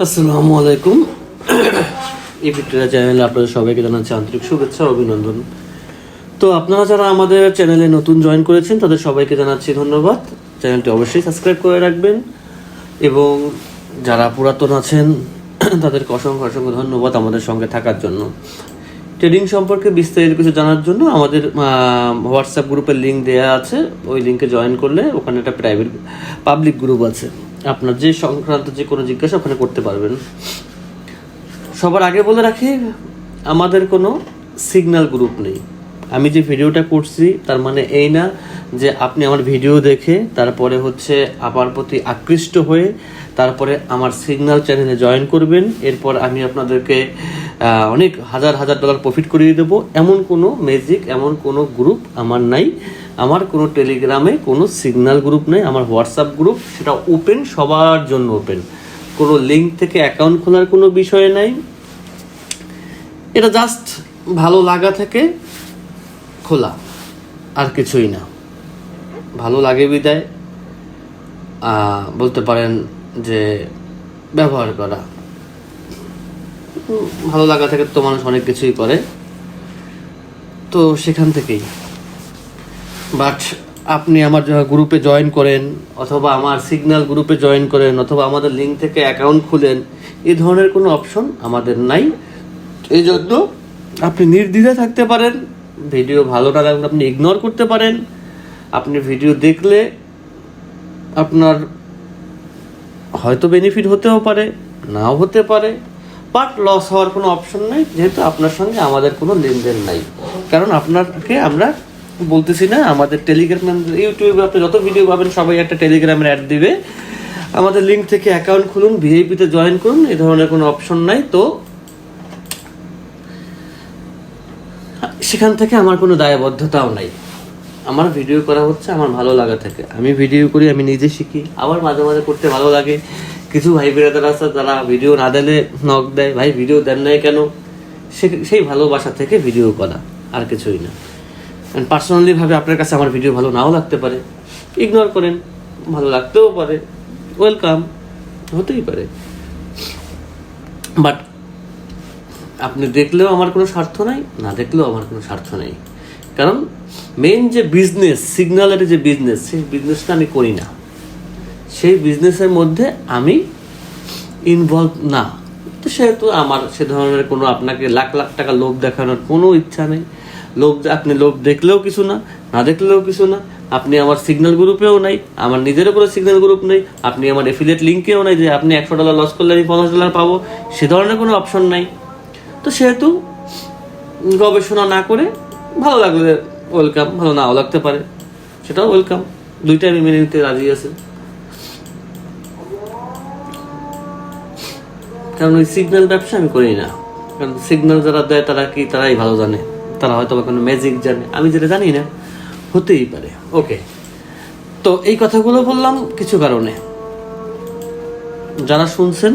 আসসালামু আলাইকুম। এই ভিক্টোরিয়া চ্যানেলে আপনাদের সবাইকে জানাচ্ছি আন্তরিক শুভেচ্ছা ও অভিনন্দন। তো আপনারা যারা আমাদের চ্যানেলে নতুন জয়েন করেছেন তাদের সবাইকে জানাচ্ছি ধন্যবাদ। চ্যানেলটি অবশ্যই সাবস্ক্রাইব করে রাখবেন এবং যারা পুরাতন আছেন তাদেরকে অসংখ্য অসংখ্য ধন্যবাদ আমাদের সঙ্গে থাকার জন্য। ট্রেডিং সম্পর্কে বিস্তারিত কিছু জানার জন্য আমাদের হোয়াটসঅ্যাপ গ্রুপের লিঙ্ক দেওয়া আছে, ওই লিঙ্কে জয়েন করলে ওখানে একটা প্রাইভেট পাবলিক গ্রুপ আছে, আপনার যে সংক্রান্ত যে কোনো জিজ্ঞাসা ওখানে করতে পারবেন। সবার আগে বলে রাখি, আমাদের কোনো সিগন্যাল গ্রুপ নেই। আমি যে ভিডিওটা করছি তার মানে এই না যে আপনি আমার ভিডিও দেখে তারপরে আমার প্রতি আকৃষ্ট হয়ে তারপরে আমার সিগন্যাল চ্যানেলে জয়েন করবেন, এরপর আমি আপনাদেরকে অনেক হাজার হাজার ডলার প্রফিট করিয়ে দেবো, এমন কোনো ম্যাজিক, এমন কোনো গ্রুপ আমার নাই। আমার কোনো টেলিগ্রামে কোনো সিগন্যাল গ্রুপ নেই। আমার হোয়াটসঅ্যাপ গ্রুপ সেটা ওপেন, সবার জন্য ওপেন, কোনো লিঙ্ক থেকে অ্যাকাউন্ট খোলার কোনো বিষয় নাই। এটা জাস্ট ভালো লাগা থেকে খোলা, আর কিছুই না। ভালো লাগে বিদায় বলতে পারেন যে ব্যবহার করা। ভালো লাগা থেকে তো মানুষ অনেক কিছুই করে, তো সেখান থেকেই। বাট আপনি আমার গ্রুপে জয়েন করেন অথবা আমার সিগন্যাল গ্রুপে জয়েন করেন অথবা আমাদের লিঙ্ক থেকে অ্যাকাউন্ট খুলেন, এই ধরনের কোনো অপশন আমাদের নাই। এই জন্য আপনি নির্দ্বিধায় থাকতে পারেন। ভিডিও ভালো না লাগলে আপনি ইগনোর করতে পারেন। আপনি ভিডিও দেখলে আপনার হয়তো বেনিফিট হতেও পারে, নাও হতে পারে, বাট লস হওয়ার কোনো অপশন নেই, যেহেতু আপনার সঙ্গে আমাদের কোনো লেনদেন নাই। কারণ আপনাকে আমরা বলতেছি না, আমাদের টেলিগ্রাম, ইউটিউবে আপনি যত ভিডিও পাবেন সবাই একটা টেলিগ্রামের অ্যাড দিবে, আমাদের লিঙ্ক থেকে অ্যাকাউন্ট খুলুন, ভিআইপিতে জয়েন করুন, এই ধরনের কোনো অপশন নাই। তো সেখান থেকে আমার কোনো দায়বদ্ধতাও নাই। আমার ভিডিও করা হচ্ছে আমার ভালো লাগা থেকে। আমি ভিডিও করি, আমি নিজে শিখি, আবার মাঝে মাঝে করতে ভালো লাগে। কিছু ভাই বেড়াদার আছে যারা ভিডিও না দিলে নক দেয়, ভাই ভিডিও দেন নাই কেন? সেই ভালোবাসা থেকে ভিডিও করা, আর কিছুই না। পার্সোনালি ভাবে আপনার কাছে আমার ভিডিও ভালো নাও লাগতে পারে, ইগনোর করেন, ভালো লাগতেও পারে, ওয়েলকাম, হতেই পারে। বাট আপনি দেখলেও আমার কোনো স্বার্থ নাই, না দেখলেও আমার কোনো স্বার্থ নেই। কারণ মেইন যে বিজনেস, সিগন্যালের যে বিজনেস, সেই বিজনেসটা আমি করি না, সেই বিজনেসের মধ্যে আমি ইনভলভ না। তো সেহেতু আমার সে ধরনের কোনো আপনাকে লাখ লাখ টাকা লোভ দেখানোর কোনো ইচ্ছা নেই। আপনি লোভ দেখলেও কিছু না, না দেখলেও কিছু না। আপনি আমার সিগন্যাল গ্রুপেও নাই, আমার নিজেরও কোনো সিগন্যাল গ্রুপ নেই। আপনি আমার এফিলিয়েট লিঙ্কেও নাই যে আপনি $100 লস করলে আমি $50 পাবো, সে ধরনের কোনো অপশন নাই। তো সেহেতু গবেষণা না করে ভালো লাগলে ওয়েলকাম, ভালো নাও লাগতে পারে, সেটাও ওয়েলকাম। দুইটাই আমি মেনে নিতে রাজি আছি। কারণ ওই সিগন্যাল ব্যবসা আমি করি না। কারণ সিগন্যাল যারা দেয় তারাই ভালো জানে, তারা হয়তো কোনো ম্যাজিক জানে, আমি যেটা জানি না, হতেই পারে। ওকে, তো এই কথাগুলো বললাম কিছু কারণে। যারা শুনছেন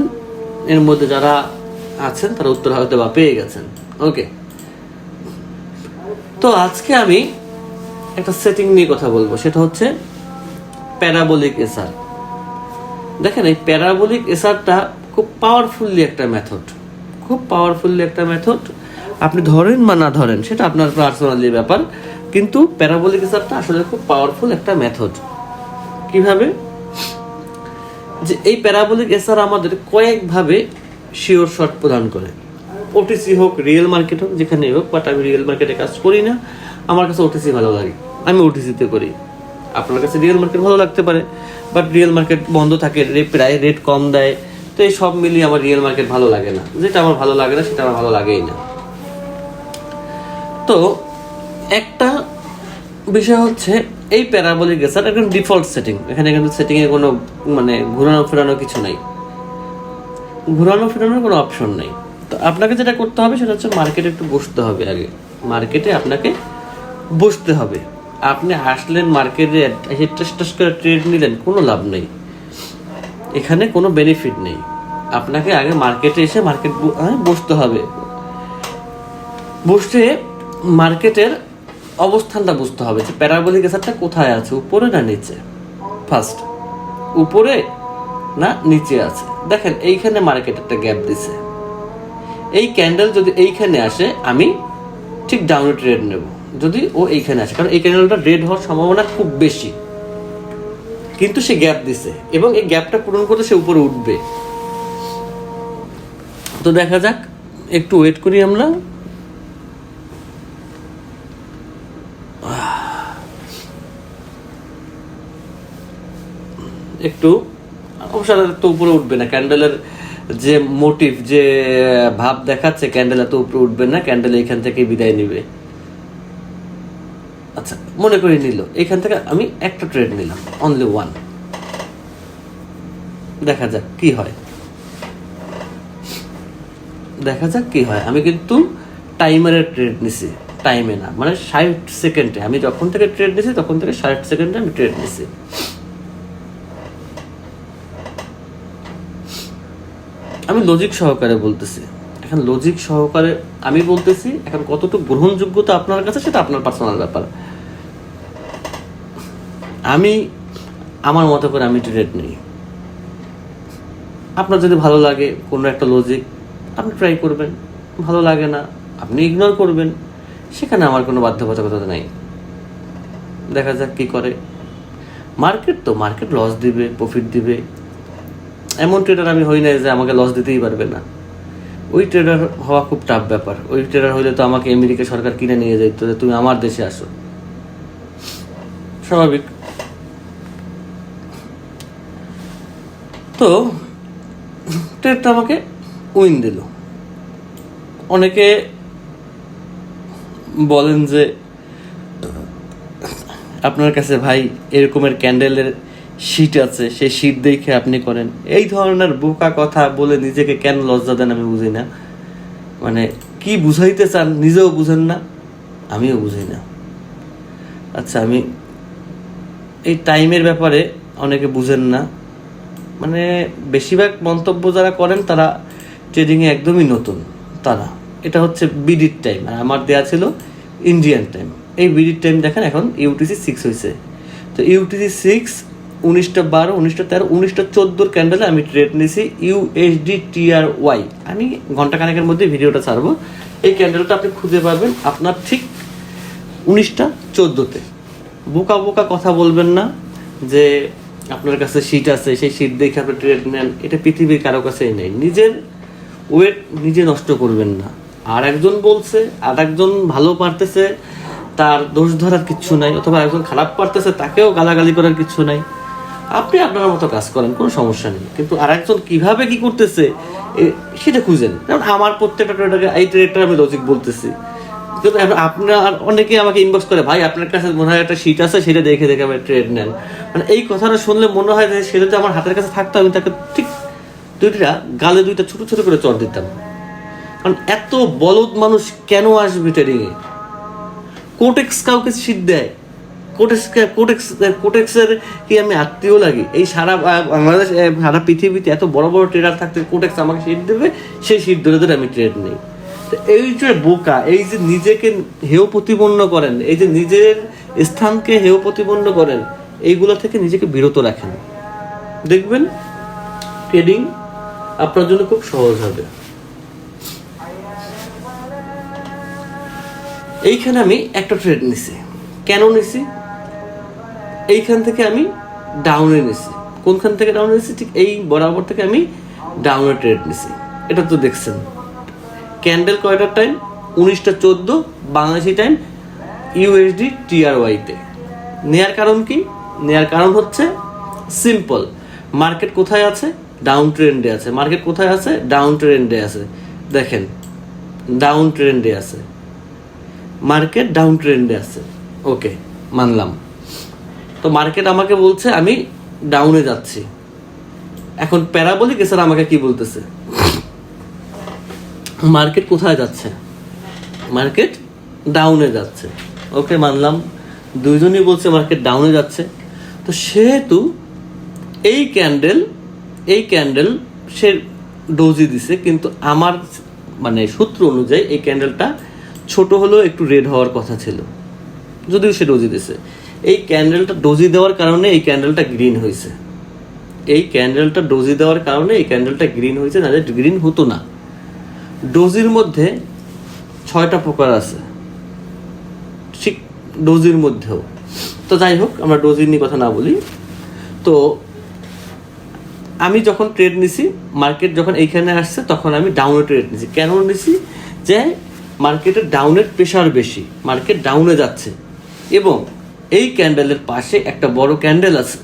এর মধ্যে যারা আছেন তারা উত্তর হয়তো বা পেয়ে গেছেন। ওকে, তো আজকে আমি একটা সেটিং নিয়ে কথা বলবো, সেটা হচ্ছে প্যারাবোলিক এসআর। দেখেন, এই প্যারাবোলিক এসআরটা খুব পাওয়ারফুলি একটা মেথড। আপনি ধরেন বা না ধরেন সেটা আপনার পার্সোনালি ব্যাপার, কিন্তু প্যারাবোলিক এসআরটা আসলে খুব পাওয়ারফুল একটা মেথড। কিভাবে? যে এই প্যারাবোলিক এসআর আমাদের কয়েকভাবে শিওর শট প্রদান করে। ওটিসি হোক, রিয়েল মার্কেট হোক, যেখানে হোক, বাট আমি রিয়েল মার্কেটে কাজ করি না, আমার কাছে ওটিসি ভালো লাগে, আমি ওটিসিতে করি। আপনার কাছে রিয়েল মার্কেট ভালো লাগতে পারে, বাট রিয়েল মার্কেট বন্ধ থাকে, প্রায় রেট কম দেয়। তো এই সব মিলিয়ে আমার রিয়েল মার্কেট ভালো লাগে না। যেটা আমার ভালো লাগে না সেটা আমার ভালো লাগেই না। তো একটা বিষয় হচ্ছে এই প্যারাবোলিক এসআর একদম ডিফল্ট সেটিং। এখানে কিন্তু সেটিংয়ে কোনো ঘোরানো ফেরানো কিছু নাই, ঘোরানোর কোনো অপশন নেই। তো আপনাকে যেটা করতে হবে সেটা হচ্ছে মার্কেটে একটু বসতে হবে। আগে মার্কেটে আপনাকে বসতে হবে। আপনি আসলেন মার্কেটে, এসে টেস্ট করে ট্রেড নিলেন, কোনো লাভ নেই, এখানে কোনো বেনিফিট নেই। আপনাকে আগে মার্কেটে এসে বসতে হবে। বসে মার্কেটের অবস্থানটা বুঝতে হবে যে প্যারাবোলিক এসআরটা কোথায় আছে, উপরে না নিচে। ফার্স্ট উপরে না নিচে আছে? দেখেন এইখানে মার্কেট একটা গ্যাপ দিছে, এই ক্যান্ডেল যদি এইখানে আসে আমি ঠিক ডাউনে ট্রেড নেব, যদি ও এইখানে আসে, কারণ এই ক্যান্ডেলটা রেড হওয়ার সম্ভাবনা খুব বেশি। কিন্তু সে গ্যাপ দিছে এবং এই গ্যাপটা পূরণ করতে সে উপরে উঠবে। তো দেখা যাক, একটু ওয়েট করি আমরা। একটু অবশ্য তো উপরে উঠবে না, ক্যান্ডেলের যে মোটিভ, যে ভাব দেখাচ্ছে, ক্যান্ডেল এত উপরে উঠবে না, ক্যান্ডেল এইখান থেকে বিদায় নিবে। আচ্ছা মনে করি নিল, এখান থেকে আমি একটা ট্রেড নিলাম, অনলি ওয়ান। দেখা যাক কি হয়, দেখা যাক কি হয়। আমি কিন্তু টাইমারের ট্রেড নিছি, টাইমে না, মানে 60 সেকেন্ডে। আমি যখন থেকে ট্রেড নিছি তখন থেকে 60 সেকেন্ডে আমি ট্রেড নিছি। আমি লজিক সহকারে বলতেছি, এখন লজিক সহকারে আমি বলতেছি, এখন কতটুকু গ্রহণযোগ্যতা আপনার কাছে সেটা আপনার পার্সোনাল ব্যাপার। আমি আমার মতো করে আমি ট্রেড নিই। আপনার যদি ভালো লাগে কোনো একটা লজিক, আপনি ট্রাই করবেন, ভালো লাগে না আপনি ইগনোর করবেন, সেখানে আমার কোনো বাধ্যবাধকতা নেই। দেখা যাক কি করে মার্কেট। তো মার্কেট লস দিবে, প্রফিট দিবে, এমন ট্রেডার আমি হই না যে আমাকে লস দিতেই পারবে না। ওই ট্রেডার হওয়া খুব টাফ ব্যাপার। ওই ট্রেডার হইলে তো আমাকে আমেরিকা সরকার কিনে নিয়ে যেত যে তুমি আমার দেশে আসো, স্বাভাবিক। তো ট্রেডটা আমাকে উইন দিল। অনেকে বলেন যে আপনার কাছে ভাই এরকমের ক্যান্ডেলের শিট আছে, সেই শিট দেখে আপনি করেন। এই ধরনের বোকা কথা বলে নিজেকে কেন লজ্জা দেন আমি বুঝি না। মানে কি বুঝাইতে চান নিজেও বুঝেন না, আমিও বুঝি না। আচ্ছা, আমি এই টাইমের ব্যাপারে অনেকে বুঝেন না, মানে বেশিরভাগ মন্তব্য যারা করেন তারা ট্রেডিংয়ে একদমই নতুন। তারা এটা হচ্ছে বিডির টাইম, আর আমার দেয়া ছিল ইন্ডিয়ান টাইম। এই বিডির টাইম দেখেন এখন ইউটিসি 6 হয়েছে। তো ইউটিসি 6, 19টা 12, 19টা 13, 19টা 14 ক্যান্ডেলে আমি ট্রেড নিয়েছি ইউএসডি টিআরওয়াই। আমি ঘন্টা খানেকের মধ্যে ভিডিওটা ছাড়বো। এই ক্যান্ডেলটা আপনি খুঁজে পাবেন আপনার ঠিক 19টা 14তে। বোকা বোকা কথা বলবেন না যে আপনার কাছে শীট আছে, সেই শীট দেখে আপনি ট্রেড নেন। এটা পৃথিবীর কারো কাছেই নেই। নিজের ওয়েট নিজে নষ্ট করবেন না। আর একজন বলছে, আর একজন ভালো পারতেছে, তার দোষ ধরার কিচ্ছু নাই, অথবা একজন খারাপ পারতেছে তাকেও গালাগালি করার কিচ্ছু নাই। আপনি আপনার মতো কাজ করেন, কোনো সমস্যা নেই। কিন্তু আর একজন কিভাবে কি করতেছে সেটা খুঁজেন। যেমন আমার প্রত্যেকটা ট্রেডারকে এই ট্রেডটা আমি লজিক বলতেছি, কিন্তু আপনার অনেকে আমাকে ইনবক্স করে, ভাই আপনার কাছে মনে হয় একটা শীট আছে, সেটা দেখে দেখে আমি ট্রেড নেন। মানে এই কথাটা শুনলে মনে হয় যে সেটা যদি আমার হাতের কাছে থাকতো আমি তাকে ঠিক দুইটা গালে দুইটা ছোট ছোট করে চড় দিতাম। কারণ এত বলদ মানুষ কেন আসবে ট্রেডিংয়ে? কোটেক্স কাউকে শীট দেয়? কোটেক্সের কি আমি আত্মীয় লাগি? এই সারা বাংলাদেশ, সারা পৃথিবীতে এত বড় বড় ট্রেডার থাকতে কোটেক্স আমাকে শীট দেবে, সেই শীট ধরে ধরে আমি ট্রেড নেই। এই যে বোকা, এই যে নিজেকে হেয় প্রতিপন্ন করেন, এই যে নিজের স্থানকে হেয় প্রতিপন্ন করেন, এইগুলো থেকে নিজেকে বিরত রাখেন, দেখবেন ট্রেডিং আপনার জন্য খুব সহজ হবে। এইখানে আমি একটা ট্রেড নিছি। কেন নিছি? এইখান থেকে আমি ডাউনে নিছি। কোনখান থেকে ডাউনে নিছি? ঠিক এই বরাবর থেকে আমি ডাউনে ট্রেড নিছি। এটা তো দেখছেন ক্যান্ডেল কয়টার টাইম? 19টা 14 বাংলাদেশি টাইম ইউএসডি টিআরওয়াইতে। নেয়ার কারণ কি? নেয়ার কারণ হচ্ছে সিম্পল। মার্কেট কোথায় আছে? ডাউন ট্রেন্ডে আছে। মার্কেট কোথায় আছে? ডাউন ট্রেন্ডে আছে। দেখেন ডাউন ট্রেন্ডে আছে, মার্কেট ডাউন ট্রেন্ডে আছে। ওকে, মানলাম। তো মার্কেট আমাকে বলছে আমি ডাউনে যাচ্ছি। এখন প্যারাবলিক এছাড়া আমাকে কি বলতেছে? মার্কেট কোথায় যাচ্ছে? মার্কেট ডাউনে যাচ্ছে। ওকে, মানলাম। দুইজনই বলছে মার্কেট ডাউনে যাচ্ছে। তো সেহেতু এই ক্যান্ডেল সে ডোজি দিছে, কিন্তু আমার মানে সূত্র অনুযায়ী এই ক্যান্ডেলটা ছোট হলেও একটু রেড হওয়ার কথা ছিল, যদিও সে ডোজি দিছে। এই ক্যান্ডেলটা ডোজি দেওয়ার কারণে এই ক্যান্ডেলটা গ্রিন হয়েছে। এই ক্যান্ডেলটা ডোজি দেওয়ার কারণে এই ক্যান্ডেলটা গ্রিন হয়েছে, নাহলে গ্রিন হতো না। ডোজির মধ্যে 6টা প্রকার আছে, ঠিক ডোজির মধ্যেও। তো যাই হোক, আমরা ডোজির নিয়ে কথা না বলি। তো আমি যখন ট্রেড নিছি, মার্কেট যখন এইখানে আসছে তখন আমি ডাউনে ট্রেড নিছি। কেন নিছি? যে মার্কেটের ডাউনের প্রেশার বেশি, মার্কেট ডাউনে যাচ্ছে, এবং এই ক্যান্ডেলের পাশে একটা বড় ক্যান্ডেল আছে,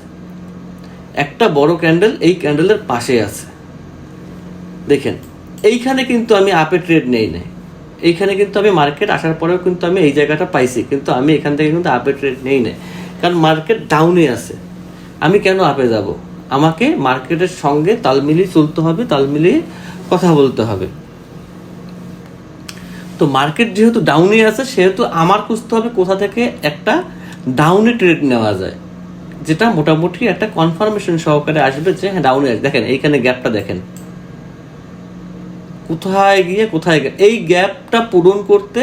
একটা বড় ক্যান্ডেল এই ক্যান্ডেলের পাশে আছে। দেখেন, এইখানে কিন্তু আমি আপে ট্রেড নেই নাই, এইখানে কিন্তু আমি মার্কেট আসার পরেও কিন্তু আমি এই জায়গাটা পাইছি, কিন্তু আমি এখান থেকে কিন্তু আপে ট্রেড নেই নাই, কারণ মার্কেট ডাউনে আছে। আমি কেন আপে যাব? আমাকে মার্কেটের সঙ্গে তাল মিলিয়ে চলতে হবে, তাল মিলিয়ে কথা বলতে হবে। তো মার্কেট যেহেতু ডাউনে আছে, সেহেতু আমার খুঁজতে হবে কোথা থেকে একটা ডাউনে ট্রেড নেওয়া যায়, যেটা মোটামুটি একটা কনফার্মেশন সহকারে আসবে যে হ্যাঁ ডাউনে আছে। দেখেন এইখানে গ্যাপটা দেখেন, কোথায় গিয়ে এই গ্যাপটা পূরণ করতে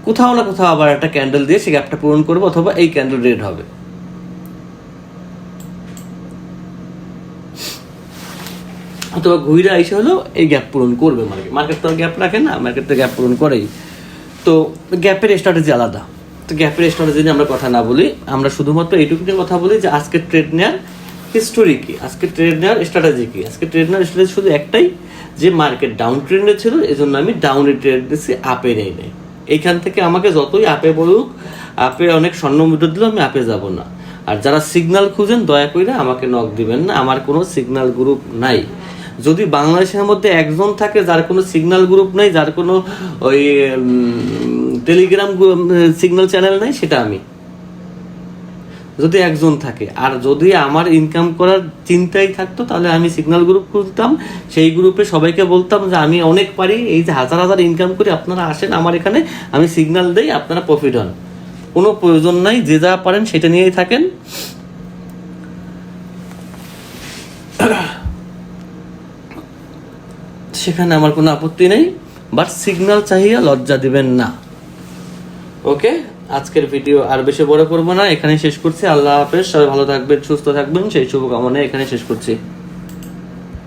কোথাও না কোথাও আবার একটা ক্যান্ডেল দিয়ে সেই গ্যাপটা পূরণ করবে, অথবা এই ক্যান্ডেল রেড হবে, অথবা ঘুরে আইসে হলো এই গ্যাপ পূরণ করবে। মার্কেট তো গ্যাপ রাখে না, মার্কেট তো গ্যাপ পূরণ করেই। তো গ্যাপের স্ট্র্যাটেজি আলাদা। তো গ্যাপের স্ট্র্যাটেজি নিয়ে আমরা কথা না বলি, আমরা শুধুমাত্র এইটুকু নিয়ে কথা বলি যে আজকে ট্রেড নেওয়ার হিস্টোরি কি, আজকে ট্রেড নেওয়ার স্ট্র্যাটেজি কি। আজকে ট্রেড নেওয়ার স্ট্র্যাটেজি শুধু একটাই, যে মার্কেট ডাউন ট্রেন্ডে ছিল, এজন্য আমি ডাউনে ট্রেড দিচ্ছি, আপে নেই নাই। এইখান থেকে আমাকে যতই আপে বলুক, আপে অনেক স্বর্ণ মুদ্রা দিলেও আমি আপে যাব না। আর যারা সিগন্যাল খুঁজেন, দয়া করে আমাকে নক দিবেন না, আমার কোনো সিগন্যাল গ্রুপ নাই। যদি বাংলাদেশের মধ্যে একজন থাকে যার কোনো সিগন্যাল গ্রুপ নাই, যার কোনো ওই টেলিগ্রাম সিগন্যাল চ্যানেল নাই, সেটা আমি। যদি একজন থাকে, আর যদি আমার ইনকাম করার চিন্তাই থাকতো, তাহলে আমি সিগন্যাল গ্রুপ খুলতাম, সেই গ্রুপে সবাইকে বলতাম যে আমি অনেক পারি, এই যে হাজার হাজার ইনকাম করি, আপনারা আসেন আমার এখানে, আমি সিগন্যাল দেই, আপনারা প্রফিট হন। কোনো প্রয়োজন নাই, যে যা পারেন সেটা নিয়েই থাকেন। সেখানে আমার কোনো আপত্তি নেই, বাট সিগন্যাল চাহিয়া লজ্জা দিবেন না। ওকে, আজকের ভিডিও আর বেশি বড় করবো না, এখানে শেষ করছি। আল্লাহ হাফেজ, সবাই ভালো থাকবেন, সুস্থ থাকবেন, সেই শুভকামনায় এখানে শেষ করছি।